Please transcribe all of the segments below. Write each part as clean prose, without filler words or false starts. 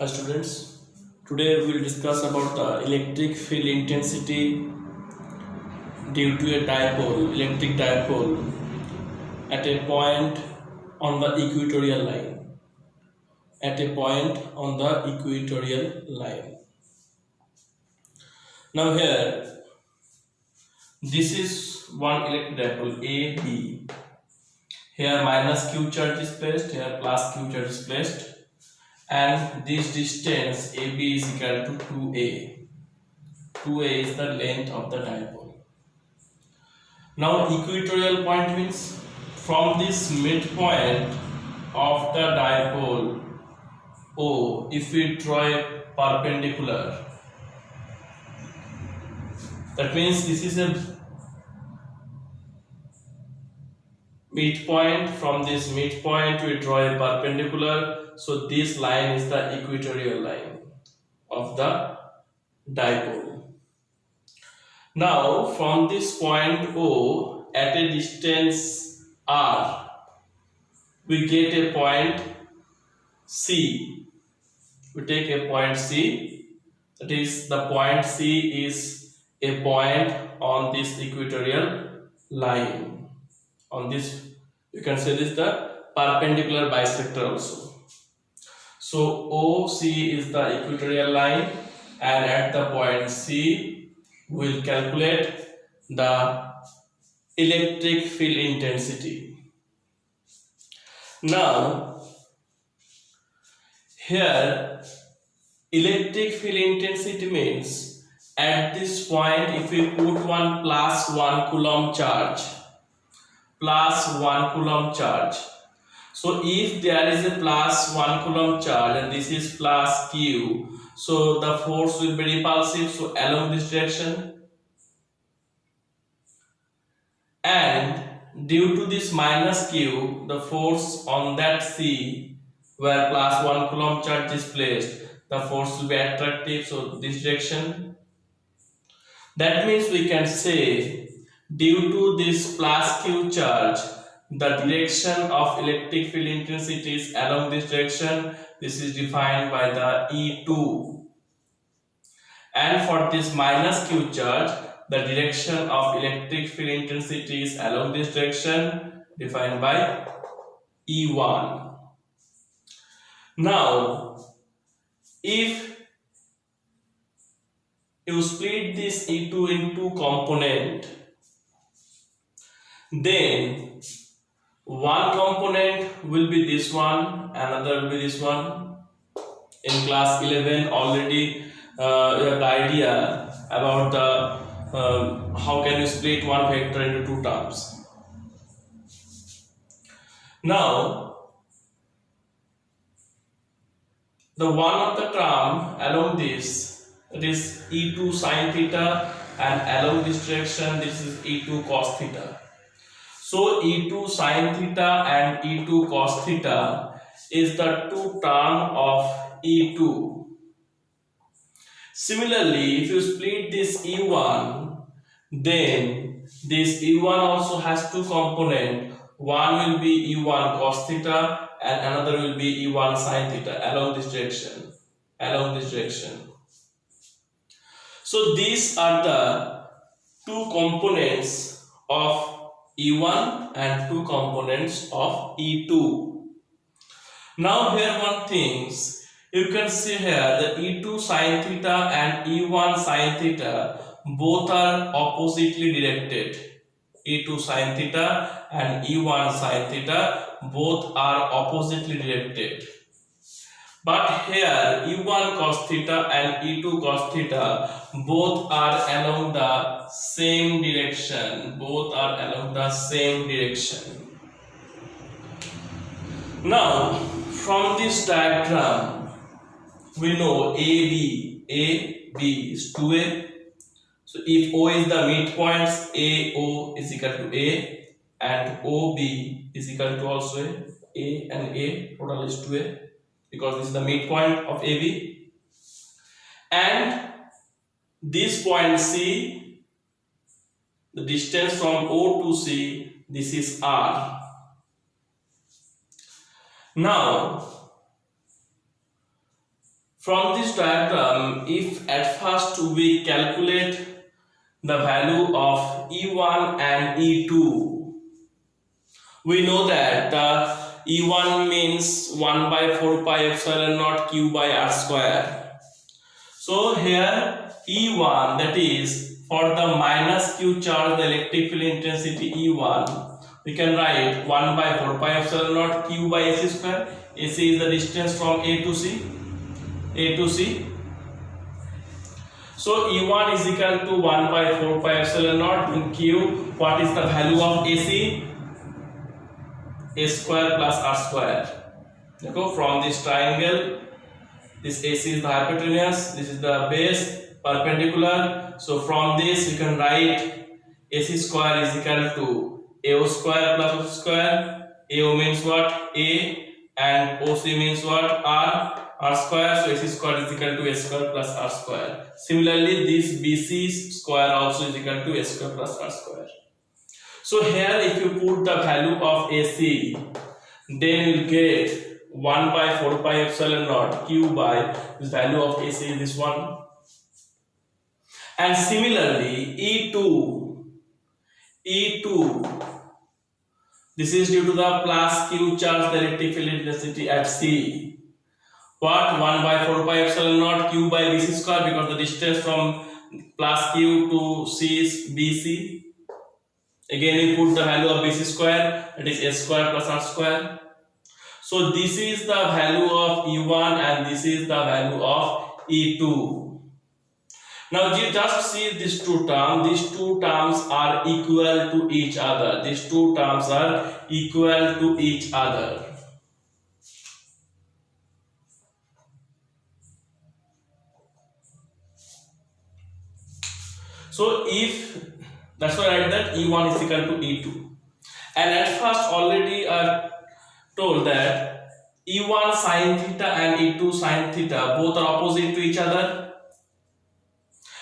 Hi students, today we will discuss about the electric field intensity due to a electric dipole at a point on the equatorial line. At a point on the equatorial line. Now here, this is one electric dipole A, B. Here minus Q charge is placed, here plus Q charge is placed. And this distance AB is equal to 2A. 2A is the length of the dipole. Now equatorial point means from this midpoint of the dipole O, if we draw a perpendicular, that means this is a midpoint. From this midpoint we draw a perpendicular, so this line is the equatorial line of the dipole. Now from this point O at a distance r, we get a point C. We take a point C, that is the point C is a point on this equatorial line. On this, you can say this the perpendicular bisector also. So OC is the equatorial line, and at the point C we will calculate the electric field intensity. Now here electric field intensity means at this point if we put one plus 1 coulomb charge, so if there is a plus 1 coulomb charge and this is plus Q, so the force will be repulsive, so along this direction, and due to this minus Q, the force on that C where plus 1 coulomb charge is placed, the force will be attractive, so this direction. That means we can say due to this plus Q charge, the direction of electric field intensity is along this direction. This is defined by the E2. And for this minus Q charge, the direction of electric field intensity is along this direction, defined by E1. Now, if you split this E2 in two components, then one component will be this one, another will be this one. In class 11 already you have the idea about the how can you split one vector into two terms. Now the one of the term along this, it is E2 sin theta, and along this direction this is E2 cos theta. So E2 sin theta and E2 cos theta is the two term of E2. Similarly, if you split this E1, then this E1 also has two components. One will be E1 cos theta and another will be E1 sin theta along this direction. So these are the two components of E1 and two components of E2. Now here one things, you can see here the E2 sin theta and E1 sin theta both are oppositely directed. E2 sin theta and E1 sin theta both are oppositely directed. But here E1 cos theta and E2 cos theta both are along the same direction. Now from this diagram we know AB is 2A. So if O is the midpoints, AO is equal to A, and OB is equal to also A and A, total is 2A, because this is the midpoint of AB. And this point C, the distance from O to C, this is R. Now From this diagram, if at first we calculate the value of E1 and E2, we know that the E1 means 1 by 4 pi epsilon naught q by r square. So here E1, that is for the minus q charge, the electric field intensity E1, we can write 1 by 4 pi epsilon naught q by ac square. AC is the distance from A to C. A to C. So E1 is equal to 1 by 4 pi epsilon naught in Q. What is the value of AC? A square plus R square. देखो, from this triangle, this AC is the hypotenuse, this is the base, perpendicular. So from this we can write AC square is equal to AO square plus O square. AO means what? A, and OC means what? R square. So AC square is equal to A square plus R square. Similarly, this BC square also is equal to A square plus R square. So here if you put the value of AC, then you will get 1 by 4 pi epsilon naught q by this value of AC is this one. And similarly E2, this is due to the plus q charge, the electric field intensity at C. What? 1 by 4 pi epsilon naught q by BC square, because the distance from plus q to C is BC. Again we put the value of BC square, that is A square plus R square. So this is the value of E1 and this is the value of E2. Now you just see these two terms. These two terms are equal to each other. These two terms are equal to each other. So if that's why I write that E1 is equal to E2. And at first already I told that E1 sin theta and E2 sin theta both are opposite to each other.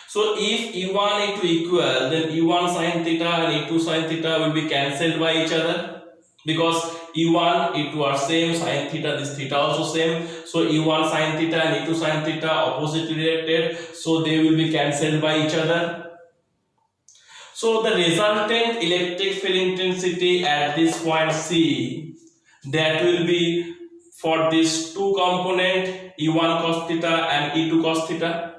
So if E1 E2 equal, then E1 sin theta and E2 sin theta will be cancelled by each other, because E1 E2 are same, sin theta this theta also same. So E1 sin theta and E2 sin theta oppositely directed, so they will be cancelled by each other. So the resultant electric field intensity at this point C, that will be for this two component E1 cos theta and E2 cos theta.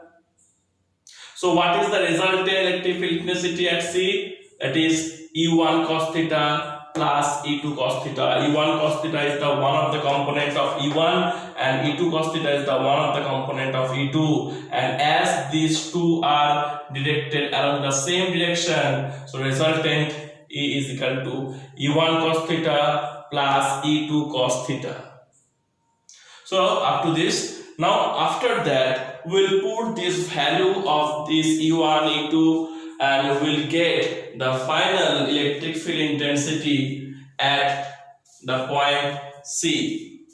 So what is the resultant electric field intensity at C? That is E1 cos theta plus E2 cos theta. E1 cos theta is the one of the component of E1 and E2 cos theta is the one of the component of E2. And as these two are directed along the same direction, so resultant E is equal to E1 cos theta plus E2 cos theta. So up to this. Now after that we'll put this value of this E1, E2 and we'll get the final electric field intensity at the point C.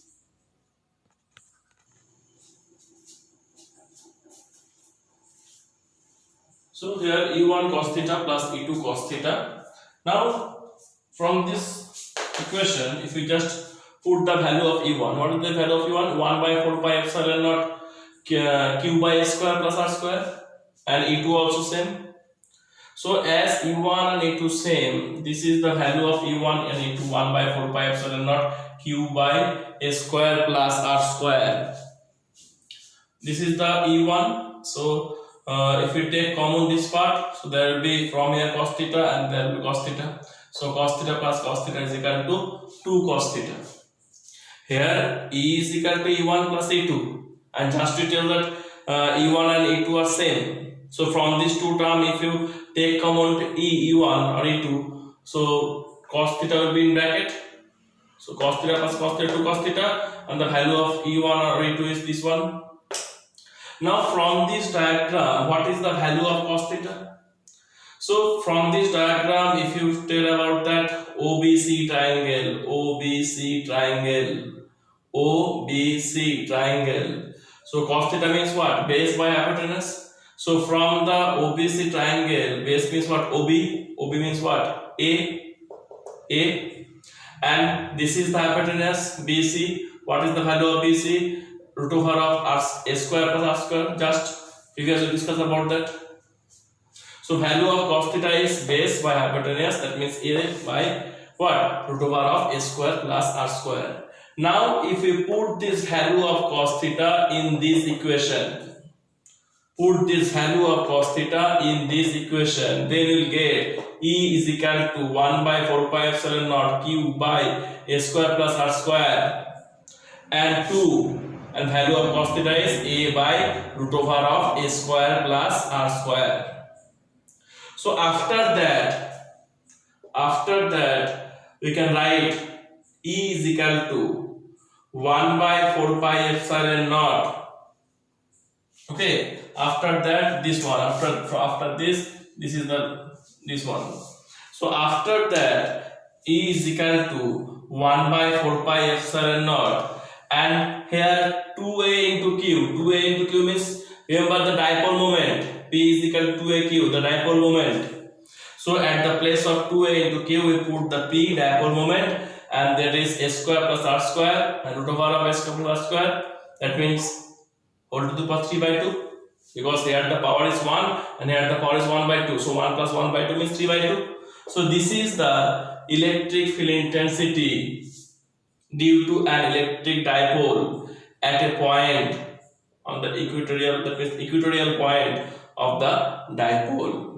So here E1 cos theta plus E2 cos theta. Now from this equation, if we just put the value of E1, what is the value of E1? 1 by 4 pi epsilon naught q by A square plus R square, and E2 also same. So as E1 and E2 same, this is the value of E1 and E2, 1 by 4 pi epsilon naught q by A square plus R square. This is the E1. So if we take common this part, so there will be from here cos theta and there will be cos theta. So cos theta plus cos theta is equal to 2 cos theta. Here E is equal to E1 plus E2, and just to tell that E1 and E2 are same. So from these two terms, if you take common E1 or E2, so cos theta will be in bracket. So cos theta plus cos theta 2 cos theta, and the value of E1 or E2 is this one. Now from this diagram, what is the value of cos theta? So from this diagram, if you tell about that OBC triangle, so cos theta means what? Base by hypotenuse. So from the OBC triangle, base means what? OB means what? A, and this is the hypotenuse BC. What is the value of BC? root over of a square plus r square. Just previously discussed about that. So value of cos theta is base by hypotenuse. That means a by what? Root over of a square plus r square. Now if we put this value of cos theta in this equation, put this value of cos theta in this equation, then you will get E is equal to 1 by 4 pi epsilon naught q by a square plus r square, and 2, and value of cos theta is a by root over of a square plus r square. So after that we can write E is equal to 1 by 4 pi epsilon naught. Okay, after that this one, after this is this one. So after that E is equal to 1 by 4 pi epsilon naught, and here 2a into q means, remember the dipole moment, P is equal to 2aq, the dipole moment. So at the place of 2a into q we put the P, dipole moment, and that is a square plus r square and root over of a square plus r square. That means whole to the power 3 by 2, because here the power is 1 and here the power is 1 by 2. So 1 plus 1 by 2 means 3 by 2. So this is the electric field intensity due to an electric dipole at a point on the equatorial, that means equatorial point of the dipole.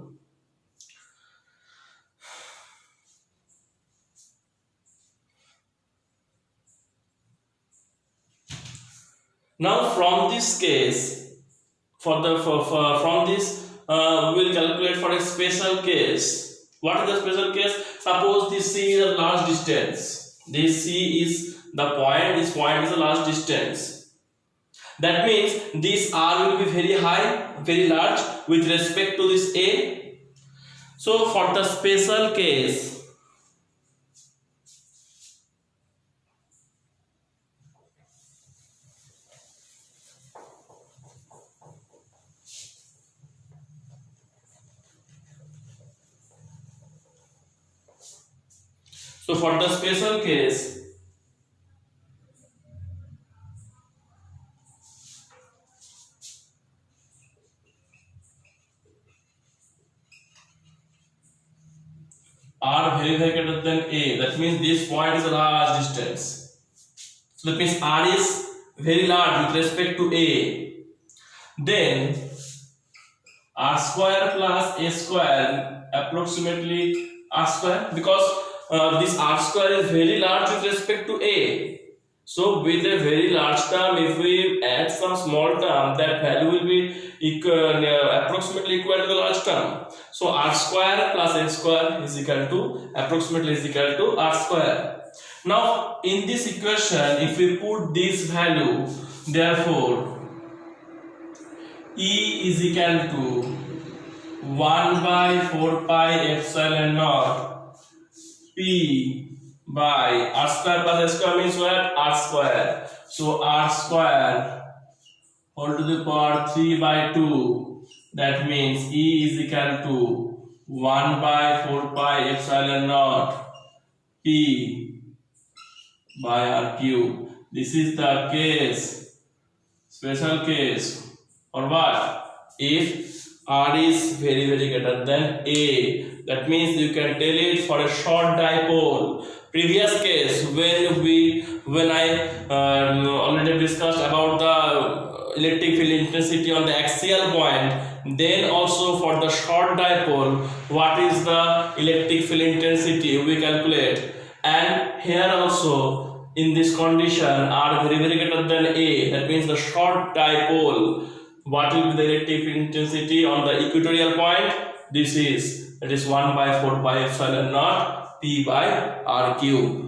Now from this case, from this we will calculate for a special case. What is the special case? Suppose this C is a large distance. This C is the point. This point is a large distance. That means this R will be very high, very large with respect to this A. So for the special case, R very greater than A, that means this point is a large distance. So that means R is very large with respect to A. Then R square plus A square approximately R square, because this R square is very large with respect to A. So with a very large term, if we add some small term, that value will be approximately equal to the large term. So R square plus A square is equal to approximately is equal to R square. Now in this equation, if we put this value, therefore E is equal to 1 by 4 pi epsilon naught P by R square plus A square means what? R square. So R square whole to the power 3 by 2. That means E is equal to 1 by 4 pi epsilon naught P by R cube. This is the case, special case, or what? If R is very greater than A. That means you can tell it for a short dipole. Previous case, when I already discussed about the electric field intensity on the axial point, then also for the short dipole, what is the electric field intensity we calculate. And here also in this condition, R very greater than A, that means the short dipole, what will be the electric field intensity on the equatorial point? It is 1 by 4 pi epsilon naught P by R cube.